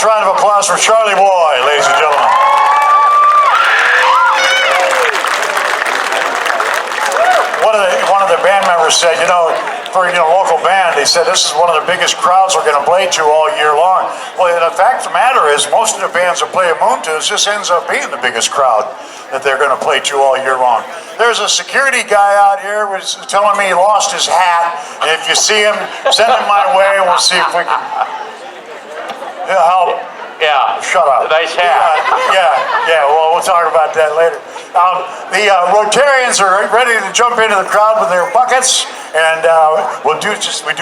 last round of applause for Charlie Boy, ladies and gentlemen. One of the band members said, for local band, they said this is one of the biggest crowds we're going to play to all year long. Well, the fact of the matter is, most of the bands that play at Moon Tunes just ends up being the biggest crowd that they're going to play to all year long. There's a security guy out here who's telling me he lost his hat. And if you see him, send him my way, and we'll see if we can help. Yeah. Shut up. Nice hat. Yeah. Well, we'll talk about that later. The Rotarians are ready to jump into the crowd with their buckets, and we do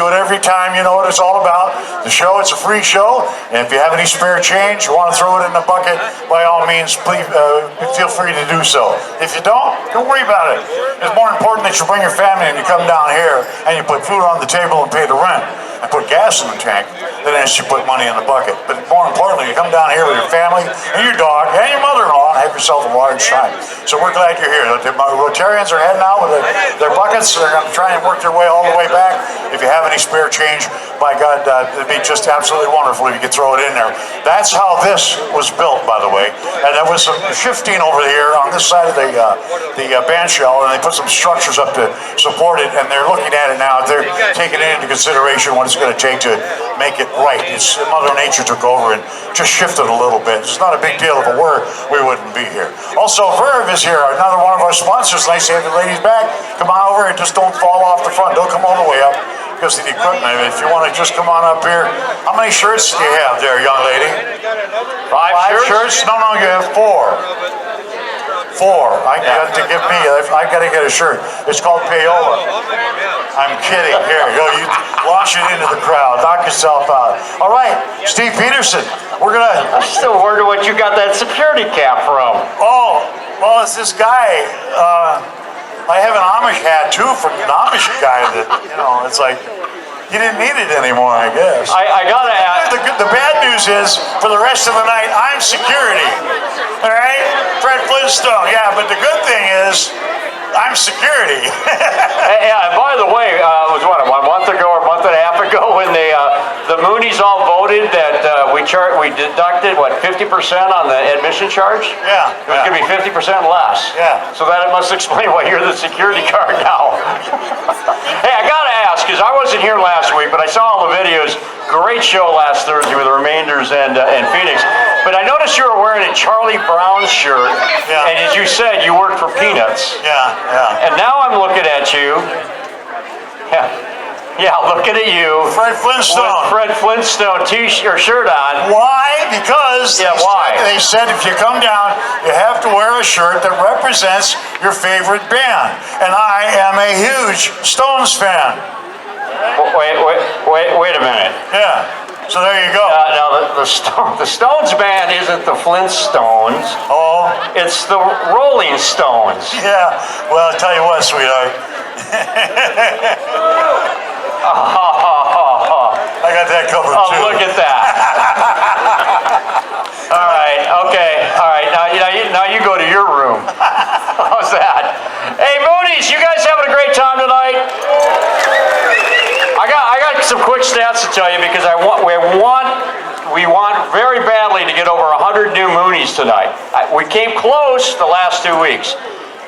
it every time. You know what it's all about. The show, it's a free show, and if you have any spare change, you want to throw it in the bucket, by all means, please feel free to do so. If you don't worry about it. It's more important that you bring your family and you come down here and you put food on the table and pay the rent and put gas in the tank than as you put money in the bucket. But more importantly, you come down here with your family and your dog and your mother-in-law and have yourself a large time. So we're glad you're here. The Rotarians are heading out with their buckets. They're going to try and work their way all the way back. If you have any spare change, by God, it'd be just absolutely wonderful if you could throw it in there. That's how this was built, by the way. And there was some shifting over here on this side of the band shell, and they put some structures up to support it, and they're looking at it now. They're taking into consideration what it's going to take to make it right. It's Mother Nature took over and just shifted a little bit. It's not a big deal. If it were, we wouldn't be here. Also, Verve is here, another one of our sponsors. Nice to have the ladies back. Come on over and just don't fall off the front. Don't come all the way up because of the equipment. If you want to just come on up here. How many shirts do you have there, young lady? Five shirts? No, you have 4. 4. I got to give me. I got to get a shirt. It's called payola. I'm kidding. Here you go. You launch it into the crowd. Knock yourself out. All right, Steve Peterson. We're gonna. I'm still wondering what you got that security cap from. Oh, well, it's this guy. I have an Amish hat too from an Amish guy that it's like. He didn't need it anymore, I guess. I gotta ask. The bad news is, for the rest of the night, I'm security. All right? Fred Flintstone. Yeah, but the good thing is, I'm security. Yeah, and by the way, it was what, a month ago or a month and a half ago when the Moonies all voted that we deducted, 50% on the admission charge? Yeah. It was going to be 50% less. Yeah. So that it must explain why you're the security guard now. Hey, I got to ask, because I wasn't here last week, but I saw all the videos. Great show last Thursday with the Remainders and Phoenix. But I noticed you were wearing a Charlie Brown shirt. Yeah. And as you said, you worked for Peanuts. Yeah. And now I'm looking at you. Yeah, looking at you. Fred Flintstone. With Fred Flintstone shirt on. Why? Because they said if you come down, you have to wear a shirt that represents your favorite band. And I am a huge Stones fan. Wait a minute. Yeah. So there you go. Now the Stones band isn't the Flintstones. Oh. It's the Rolling Stones. Yeah. Well, I'll tell you what, sweetheart. I got that covered too. Oh, look at that. All right. Okay. All right. Now you go to your room. How's that? Hey, Moonies, you guys having a great time tonight? I got some quick stats to tell you because we want very badly to get over 100 new Moonies tonight. We came close the last 2 weeks,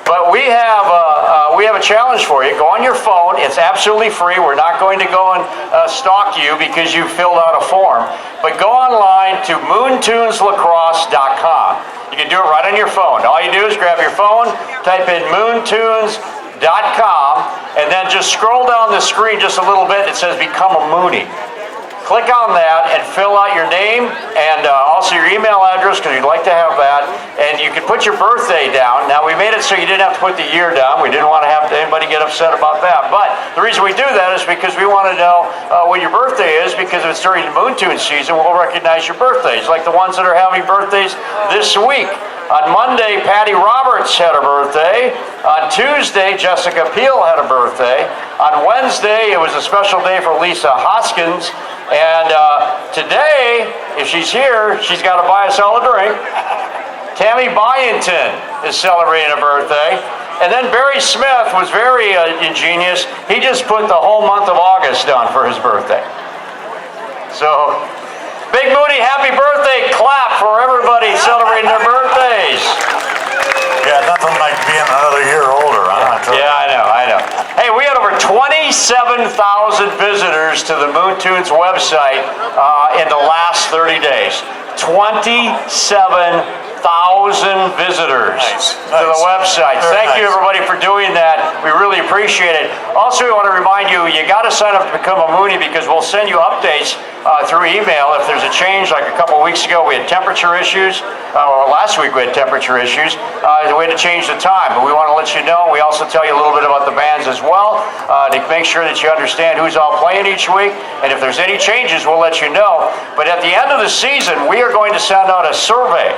but we have a challenge for you. Go on your phone. It's absolutely free. We're not going to go and stalk you because you filled out a form. But go online to moontuneslacrosse.com. You can do it right on your phone. All you do is grab your phone, type in moontunes.com, and then just scroll down the screen just a little bit. It says Become a Moonie. Click on that and fill out your name and also your email address because you'd like to have that. And you can put your birthday down. Now, we made it so you didn't have to put the year down. We didn't want to have anybody get upset about that. But the reason we do that is because we want to know what your birthday is, because if it's during the Moon Tune season, we'll recognize your birthdays, like the ones that are having birthdays this week. On Monday, Patty Roberts had a birthday. On Tuesday, Jessica Peel had a birthday. On Wednesday, it was a special day for Lisa Hoskins. And today, if she's here, she's got to buy us all a drink. Tammy Byington is celebrating a birthday. And then Barry Smith was very ingenious. He just put the whole month of August down for his birthday. So Big Mooney, happy birthday. Clap for everybody celebrating their birthdays. Yeah, nothing like being another year older, huh? Yeah, I know. Hey, we had over 27,000 visitors to the Moon Tunes website in the last 30 days. 27,000 visitors to the website. Thank you, everybody, for doing that. We really appreciate it. Also, we want to remind you, you got to sign up to become a Moonie because we'll send you updates through email if there's a change. Like a couple weeks ago, we had temperature issues. Or last week, we had temperature issues. We had to change the time, but we want to let you know. We also tell you a little bit about the bands as well to make sure that you understand who's all playing each week. And if there's any changes, we'll let you know. But at the end of the season, we are going to send out a survey.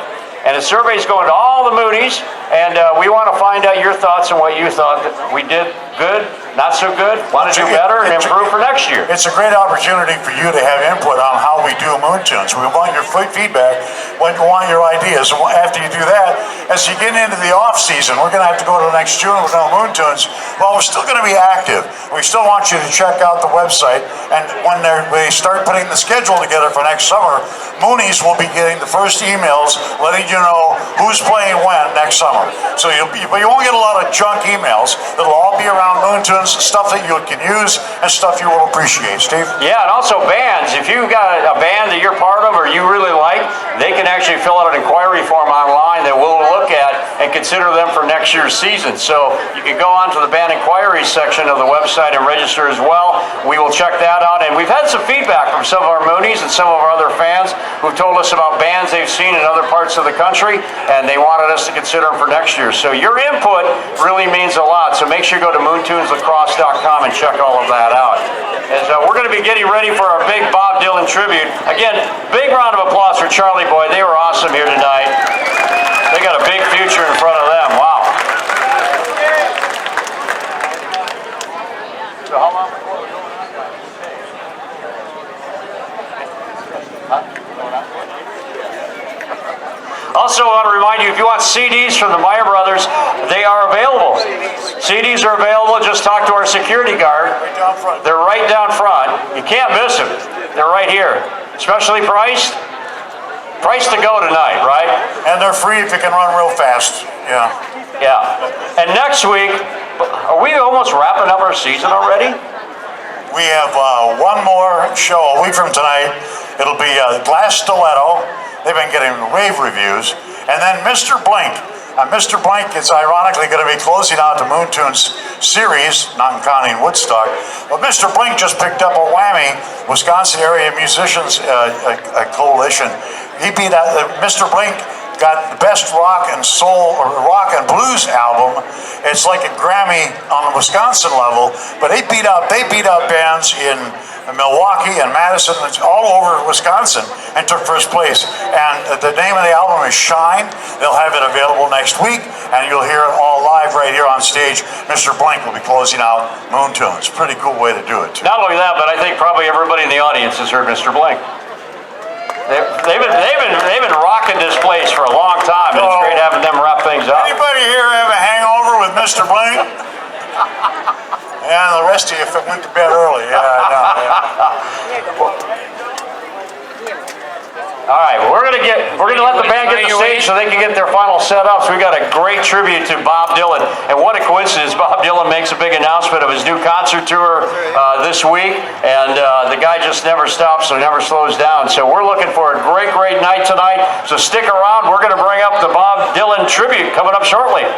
And the survey is going to all the Moonies, and we want to find out your thoughts on what you thought that we did good, not so good, want to do better, and improve for next year. It's a great opportunity for you to have input on how we do Moon Tunes. We want your feedback. We want your ideas. After you do that, as you get into the off season, we're going to have to go to next June with no Moon Tunes. Well, we're still going to be active. We still want you to check out the website, and when they start putting the schedule together for next summer, Moonies will be getting the first emails letting you know who's playing when next summer. So but you won't get a lot of junk emails. It'll all be around Moon Tunes, stuff that you can use and stuff you will appreciate. Steve? Yeah, and also bands. If you've got a band that you're part of or you really like, they can actually fill out an inquiry form online that we'll look at and consider them for next year's season. So you can go on to the band inquiries section of the website and register as well. We will check that out. And we've had some feedback from some of our Moonies and some of our other fans who've told us about bands they've seen in other parts of the country, and they wanted us to consider them for next year. So your input really means a lot. So make sure you go to moontuneslacrosse.com and check all of that out. And we're going to be getting ready for our big Bob Dylan tribute. Again, big round of applause for Charlie Boy. They were awesome here tonight. They got a big future in front of them. Wow. So how long before we're going on? Also, I want to remind you, if you want CDs from the Meyer Brothers, they are available. CDs are available. Just talk to our security guard. Right down front. They're right down front. You can't miss them. They're right here. Specially priced. Price to go tonight, right? And they're free if you can run real fast. Yeah. Yeah. And next week, are we almost wrapping up our season already? We have one more show a week from tonight. It'll be Glass Stiletto. They've been getting rave reviews. And then Mr. Blink. Mr. Blink is ironically going to be closing out the Moon Tunes series, not counting Woodstock. But Mr. Blink just picked up a Whammy, Wisconsin Area Musicians Coalition. He beat out Mr. Blink. Got the best rock and soul or rock and blues album. It's like a Grammy on the Wisconsin level, but they beat out bands in Milwaukee and Madison, all over Wisconsin, and took first place. And the name of the album is Shine. They'll have it available next week, and you'll hear it all live right here on stage. Mr. Blank will be closing out Moon Tunes. Pretty cool way to do it, too. Not only that, but I think probably everybody in the audience has heard Mr. Blank. They've been rocking this place for a long time, and it's great having them wrap things up. Anybody here have a hangover with Mr. Blank? Yeah, the rest of you went to bed early. Yeah, I know. Yeah. All right, we're gonna let the band get the stage so they can get their final setups. We got a great tribute to Bob Dylan, and what a coincidence! Bob Dylan makes a big announcement of his new concert tour this week, and the guy just never stops, so never slows down. So we're looking for a great night tonight. So stick around. We're gonna bring up the Bob Dylan tribute coming up shortly.